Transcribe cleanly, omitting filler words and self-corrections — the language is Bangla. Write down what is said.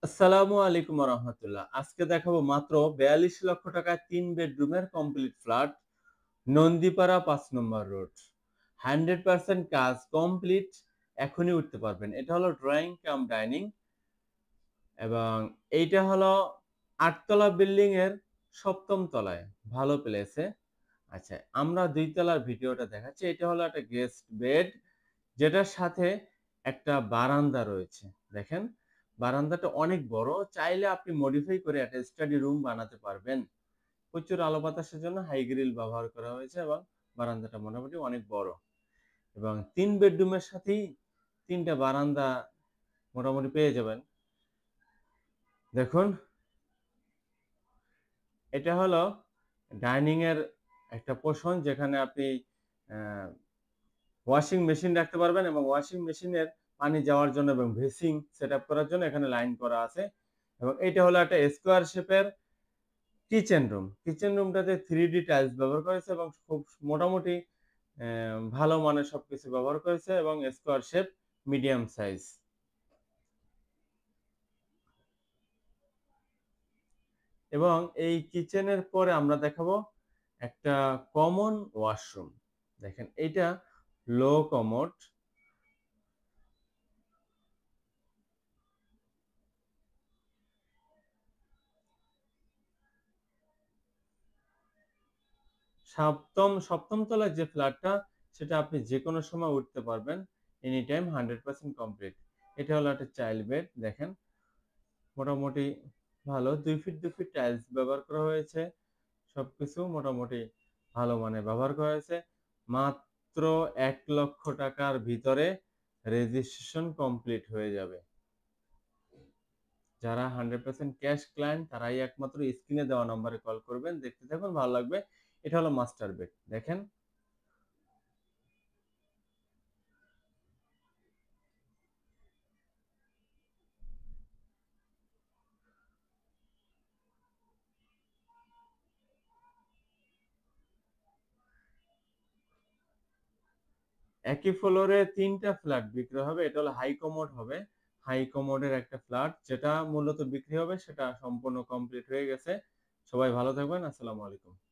আসসালামু আলাইকুম রহমতুল্লাহ। আজকে দেখাবো মাত্র ৪২ লক্ষ টাকায় ৩ বেডরুমের কমপ্লিট ফ্ল্যাট, নন্দীপাড়া ৫ নম্বর রোড। 100% কাজ কমপ্লিট, এখনই উঠতে পারবেন। এটা হলো ড্রয়িং কাম ডাইনিং এবং এইটা হলো ৮ তলা বিল্ডিং এর ৭ম তলায়, ভালো প্লেসে। আচ্ছা, আমরা ২ তলার ভিডিওটা দেখাচ্ছি। এটা হলো একটা গেস্ট বেড, যেটার সাথে একটা বারান্দা রয়েছে। দেখেন, বারান্দাটা অনেক বড়। চাইলে আপনি মডিফাই করে একটা স্টাডি রুম বানাতে পারবেন। প্রচুর আলো বাতাসের জন্য হাই গ্রিল ব্যবহার করা হয়েছে এবং বারান্দাটা মোটামুটি অনেক বড়। এবং ৩ বেডরুমের সাথেই ৩ টা বারান্দা মোটামুটি পেয়ে যাবেন। দেখুন, এটা হলো ডাইনিং এর একটা পোরশন, যেখানে আপনি অ্যা ওয়াশিং মেশিন রাখতে পারবেন এবং ওয়াশিং মেশিনের পানি যাওয়ার জন্য এবং ভেসিং সেটআপ করার জন্য এখানে লাইন করা আছে। এবং এইটা হলো একটা স্কোয়ার শেপের কিচেন রুম। কিচেন রুমটাতে 3D টাইলস ব্যবহার করেছে এবং খুব মোটামুটি ভালো মানের সবকিছু ব্যবহার করেছে এবং স্কোয়ার শেপ, মিডিয়াম সাইজ। এবং এই কিচেনের পরে আমরা দেখাবো একটা কমন ওয়াশরুম। দেখেন, এইটা লো কমোড। ৭ম তলায় যে ফ্ল্যাটটা, সেটা আপনি যেকোনো সময় উঠতে পারবেন। Any time 100% complete. এটা হলো একটা চাইল্ড বেড। দেখেন, মোটামুটি ভালো। ২ ফিট ২ ফিট টাইলস ব্যবহার করা হয়েছে। সবকিছু মোটামুটি ভালো মানের ব্যবহার করা হয়েছে। মাত্র ৳১,০০,০০০ র ভিতরে রেজিস্ট্রেশন কমপ্লিট হয়ে যাবে। যারা 100% ক্যাশ ক্লায়েন্ট, তারাই একমাত্র স্ক্রিনে দেওয়া নম্বরে কল করবেন। দেখতে থাকুন, ভালো লাগবে। এটা হলো মাস্টার বেড। দেখেন, একই ফ্লোরে ৩ টা ফ্ল্যাট বিক্রি হবে। এটা হলো হাই কমোড হবে। হাই কমোডের একটা ফ্ল্যাট, যেটা মূলত বিক্রি হবে, সেটা সম্পূর্ণ কমপ্লিট হয়ে গেছে। সবাই ভালো থাকবেন। আসসালামু আলাইকুম।